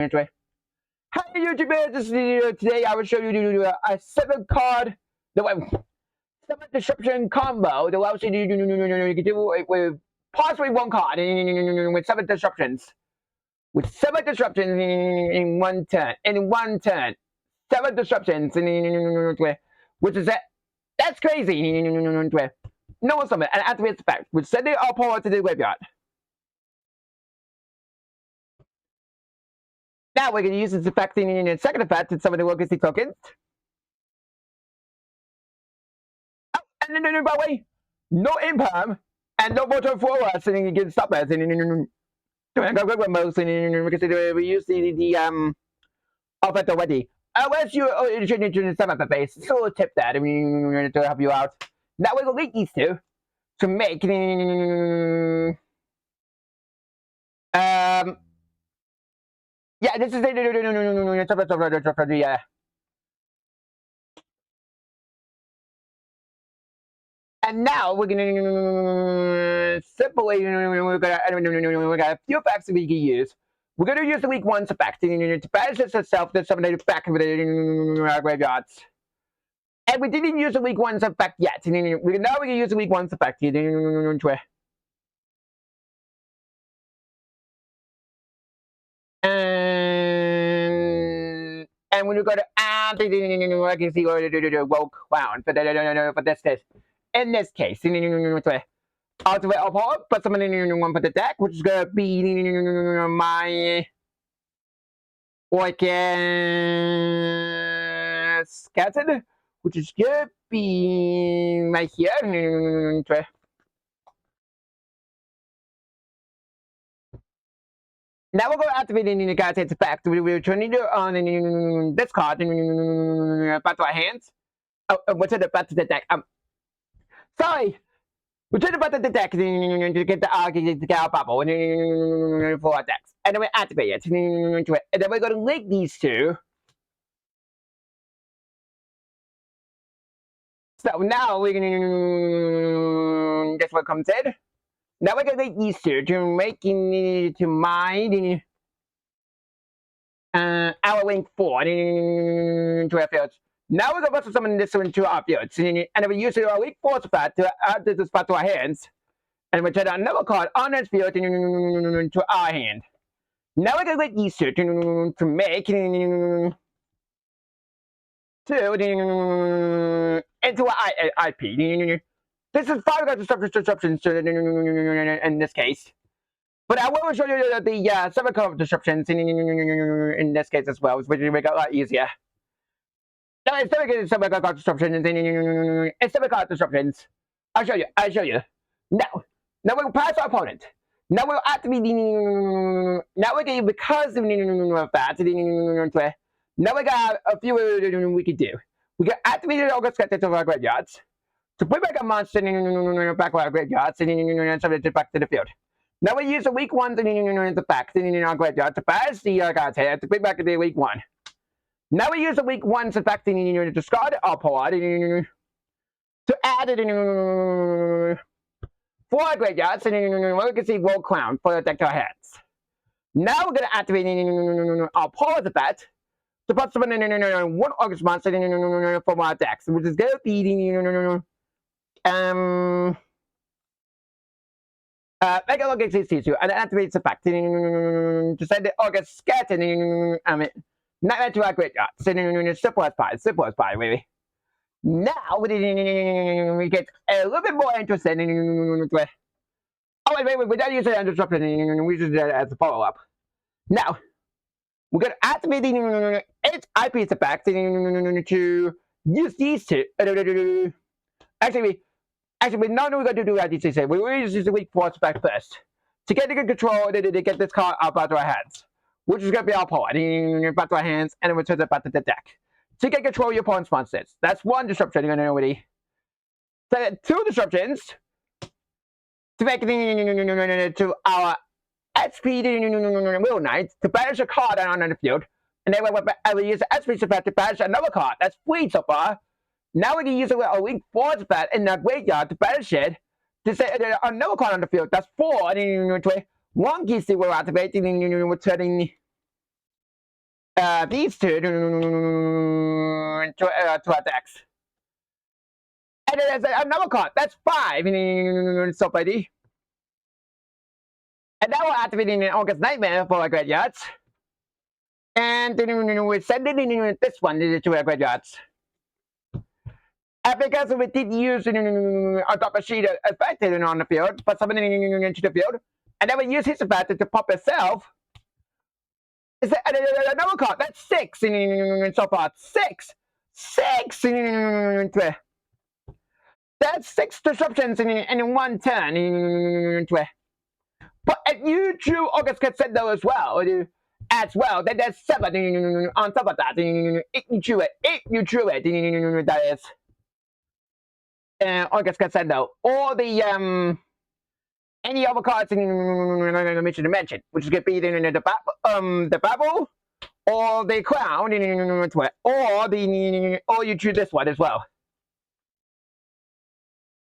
Hi YouTubers, this is today I will show you a 7-card, the 7 disruption combo that allows you to do it with possibly 1 card with 7 disruptions. With 7 disruptions in 1 turn. 7 disruptions which is it. That's crazy. No one summon and activates effect, which send it all power to the graveyard. Now we're going to use this effect in the second effect to summon the Orcust tokens. Oh, and by the way, no imperm and no motor forward, so you can stop us. We use the effect already. Unless you're trying to sum up a base, so tip that to help you out. Now we're going to link these two to make yeah, this is the and now we're gonna simply we got a few effects we can use. We're gonna use the weak one's effect to banish itself to summon it back with our graveyards. And we didn't use the weak one's effect yet. Now we can use the weak one's effect. And when you go to add, I can see woke clown for this in this case. Ultimate opponent, put someone in one for the deck, which is gonna be my Orcust scattered, which is gonna be right here. Now we're going to activate the card's effect. We're turning it on this card back to our hands. Oh, what's it back to the deck? Sorry. We turn it back to the deck to get our bubble for our decks. And then we activate it. And then we're going to link these two. So now we can guess what comes in. Now we're going to link these two to making to mine our link 4 to our fields. Now we're going to summon this one to our fields, and then we use our link 4 spot to add this spot to our hands, and we turn another card on this field to our hand. Now we're going to link these two to make into our IP. This is 5 disruptions in this case. But I will show you the 7 card disruptions in this case as well, which will make it a lot easier. Now, instead of getting 7 card disruptions, instead of card disruptions, I'll show you. Now we'll pass our opponent. Now we'll activate now we're getting because of that. Now we got a few we can do. We can activate the Orcust to our graveyards to put back a monster back to our graveyards and send it back to the field. Now we use the weak ones in the back in our graveyard to pass the cards here to bring back the weak one. Now we use the weak ones effect to discard our pod to add it in 4 graveyards and we can see World Clown for the deck to our hands. Now we're gonna activate our pause effect to put someone in 1 Orcust monster from our decks, which is gonna be make a look at C2 and activates effect to send the Orcust scattering not to our graveyard. Simple as pie, baby. Now we get a little bit more interested oh wait, we don't use it as disruption, we use it as a follow-up. Now we're gonna activate its IP effect to use these two. Actually, no, we're going to do that. We will use the weak force back first to get the good control. To get this card out of our hands, which is going to be our pawn. Back to our hands, and then we turn it back to the deck to get control of your pawn's monsters. That's 1 disruption. You're going to know already. So 2 disruptions to make it to our SP Will Knight to banish a card on the field, and then we use the SP effect to banish another card. That's 3 so far. Now we can use a weak force bet in the graveyard to banish it to say another card on the field. That's 4. 1 key will activate, returning these two to attacks. And then there's another card. That's 5. So buddy. And that will activate in Orcust Nightmare for graveyards. And we send it in this one to graveyards. And because we did use a top sheet effect on the field, put something into the field, and then we use his effect to pop itself. Is another card? That's 6 so far. 6! 6! That's 6 disruptions in one turn. But if you drew Orcust Cassette as well, then there's 7 on top of that. If you drew it, that is. Orcust Cassette, or the any other cards in Mission Dimension, which is going to be the Babel, or the Crown, or you choose this one as well.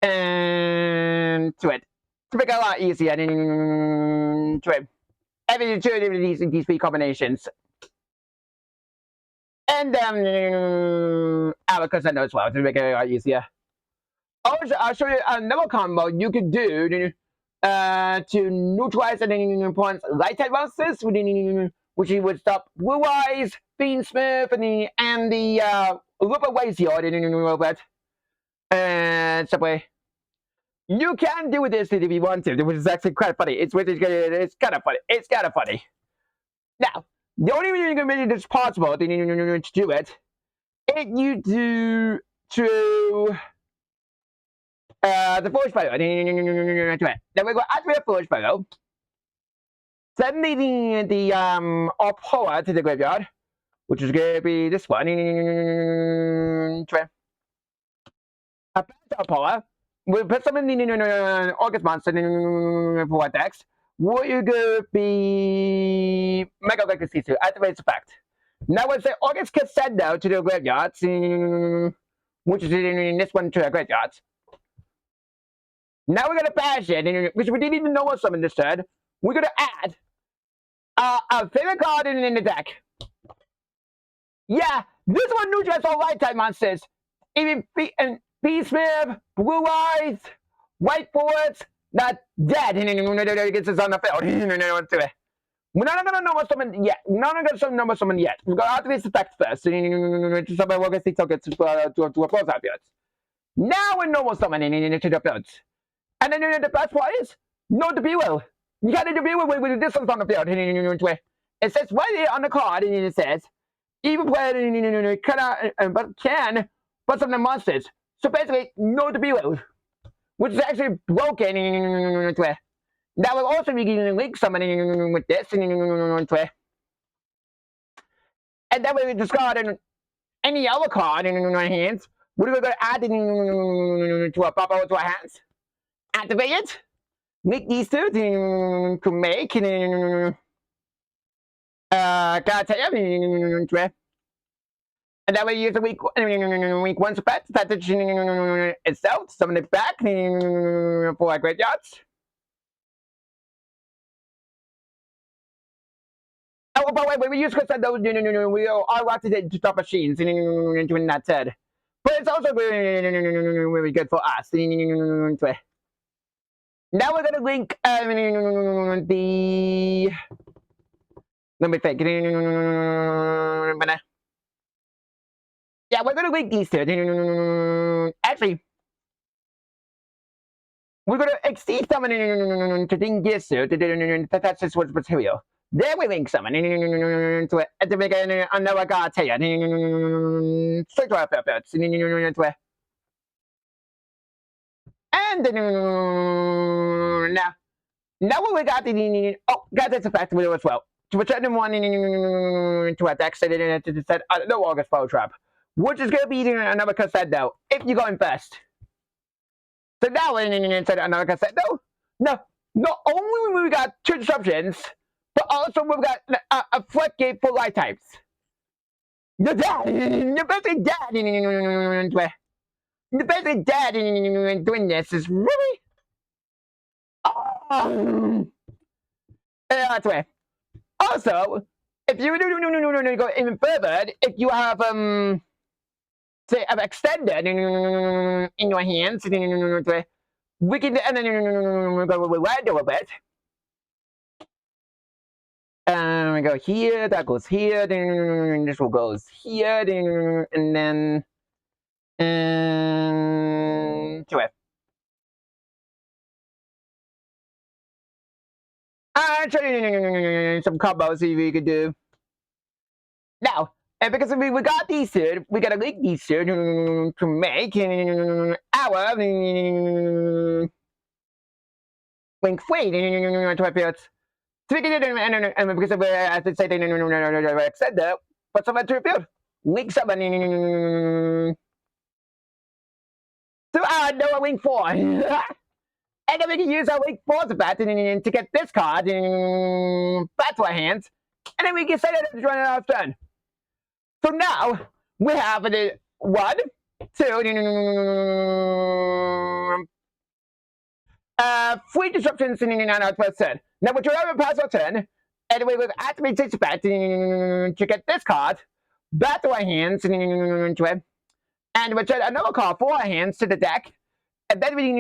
And to make it a lot easier to it. Every two of these 3 combinations. And our Cassette as well, to make it a lot easier. Also, I'll show you another combo you could do to neutralize the points light type monsters, which would stop Blue Eyes, Fiendsmith, and the Rupert Waziard and Subway. You can do this if you want to, which is actually quite funny. It's kind of funny. It's kind of funny. Now, the only way you can make this possible to do it, if you do to the forge photo. Then we're going to activate a forge photo. Send the Opoa to the graveyard, which is going to be this one. Opoa. We'll put some in the Orcust monster for attacks. What you going to be Mega Legacy to activate its effect. Now we'll say Orcust Cassette to the graveyards, which is in this one to the graveyards. Now we're going to bash it, because we didn't even know what summon this turn. We're going to add a favorite card in the deck. Yeah, this one neutralizes all light type monsters. Even P-Smith, Blue Eyes, White Forwards, not dead. Gets us on the field. We're not going to know what summon yet. We're not going to know what summon yet. We're going to activate the effect first. Somebody will get the tokens to oppose our fields. Now we know what summoning into the fields. And then the best part is, no debut. You got to debut with the distance on the field. It says right here on the card, and it says, even player can put some of the monsters. So basically, no debut, which is actually broken. That will also be link summoning with this. And then we discard any other card in our hands. We're going to add to our pop out to our hands. Activate it. Make these two to make and that way you use the week 1 effect itself, summon it back for our graveyards. Oh, by the way, we use Cassette, we are rocked to top machines in that said. But it's also really good for us. Now we're gonna link the. Let me think. Yeah, we're gonna link these two. Actually, we're gonna exceed someone to Dingisu to touch this with material. Then we link someone to it to make another god tell you. Straight to our purpose. And now we got got this effect with it as well. To return them one to attack, set no August Foul Trap, which is gonna be another Cassette though, if you're going first. So now set another Cassette though. No, not only we got 2 disruptions, but also we've got a floodgate for light types. You're dead. You're basically dead. The basically dead in doing this is really. That's way. Also, if you go even further, if you have say have extended in your hands, we can go right a little bit. We go here, that goes here, this one goes here, and then to it. I'll show you some combos we could do. Now, because we got these here, we gotta link these here to make our link free to appears. So we can do and because of as I said extender, but some to appear. Link 7 to add no link 4. And then we can use our link 4 to get this card back to our hands. And then we can set it up to run it off turn. So now we have it 1, 2, 3 disruptions in our first turn. Now we try to pass our turn, and we will activate this back to get this card back to our hands, and we try another card for our hands to the deck, and then we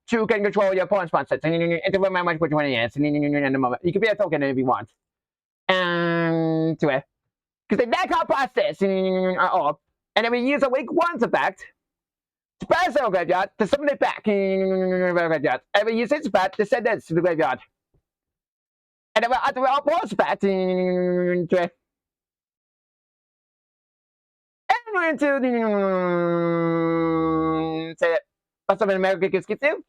can control your opponent's monsters, and it doesn't matter which one it is, in the moment. You can be a token if you want. And to it. Because the deck card process, and then we use a weak 1's effect to pass our graveyard to summon it back in the graveyard. And we use its effect to send this to the graveyard. And then we'll activate our opponent's effect to it. And we're into the say it. What's up in America gets you?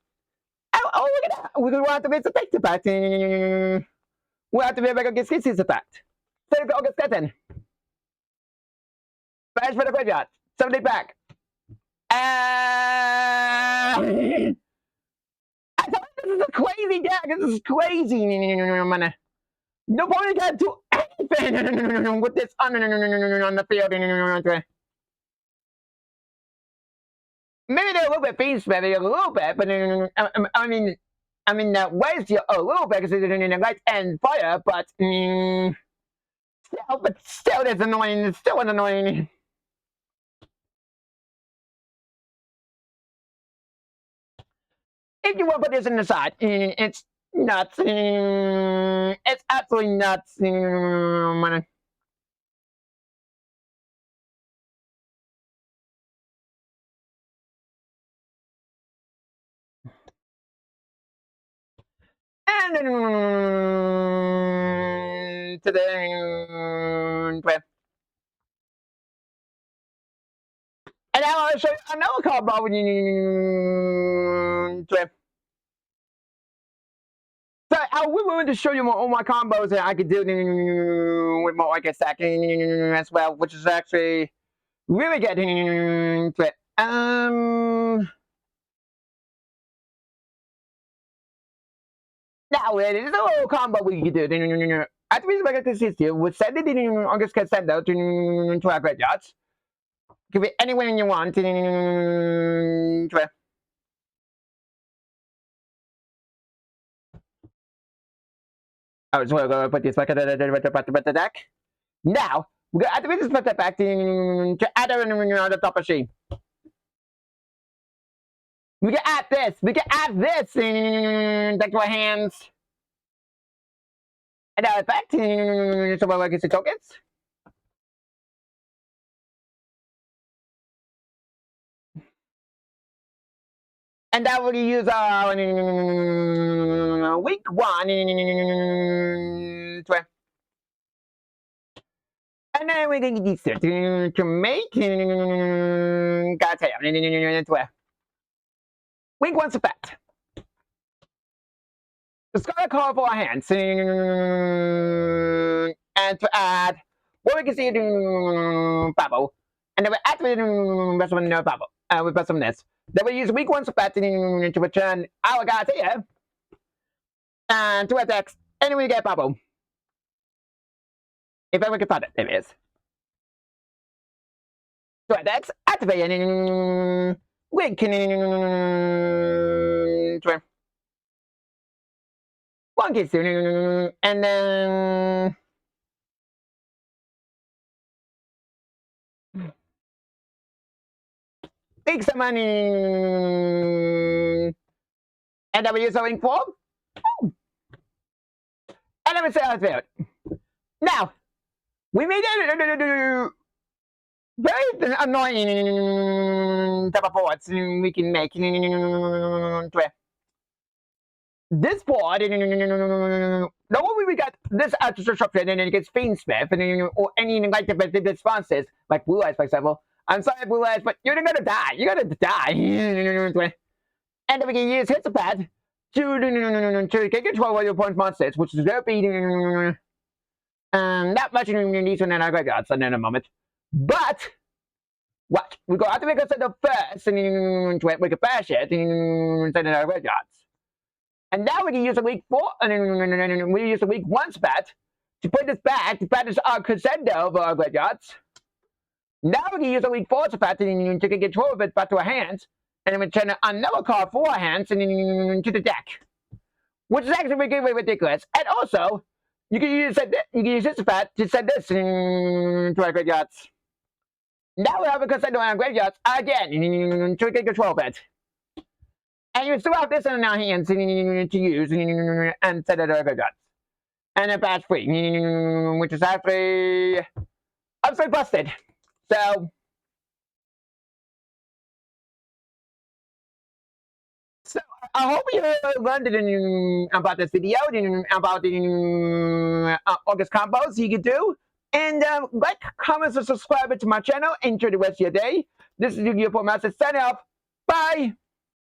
Oh, look at that! We're going to activate the effect effect. We'll activate America gets his effect. So Orcust then. Bash for the graveyard. Summon it back. I thought this is a crazy deck. This is crazy. Nobody can do anything with this on the field. Maybe they're a little bit beast, maybe a little bit, but I mean, waste you a little bit because it's in the light and fire, but still, it's annoying. It's still annoying. If you want to put this in the side, it's nuts. It's absolutely nuts. And to the and now I'll show you another combo with trip. So I will want to show you all my combos that I could do with my Orcust stack as well, which is actually really good to it. Now it is a little combo we could do. At least I get to see you. We send it in Orcust can send out to our graveyards. Give it anywhere you want. Oh, so we're going to put this back at the deck. Now, we're going to activate this put that back to add it on the top machine. We can add this. We can add this back to our hands. And now it's back to so we'll get the tokens. And that will use our week 1 and then we're going to use it to make week 1's effect. It's got a call for our hands and to add what we can see to bubble. And then we activate rest of the bubble with rest of this. Then we use week 1's effect to return our guys here and to attacks, and we get bubble. If ever can find it, there it is. So attacks, activate we can one gets and then make some money, and then we use a link form, and then we say how to do it. Now, we made it very annoying type of boards we can make. This board, normally we got this extra structure, and then it gets Fiendsmith, or any like the responses, like Blue Eyes, for example. I'm sorry, Blue Eyes, but you're gonna die. You're gonna die. And then we can use hits of pad to get control of your opponent's monsters, which is very not much in these one in our graveyards in a moment. But what? We go out to make a set of first, and we can bash it in our graveyards. And now we can use a week 4, and we use a week 1 spat to put this back to banish our crescendo of our graveyards. Now we can use a week 4 spat to get control of it back to our hands, and then we turn another card for our hands and into the deck, which is actually really ridiculous. And also, you can use this spat to send this to our graveyards. Now we have a crescendo in our graveyards again to get control of it. And you still have this in our hands to use and set it over guts. And a patch free, which is actually absolutely busted. So I hope you learned about this video, about the Orcust combos you can do. And like, comment, and subscribe to my channel. Enjoy the rest of your day. This is YUGIOH Master signing off. Bye.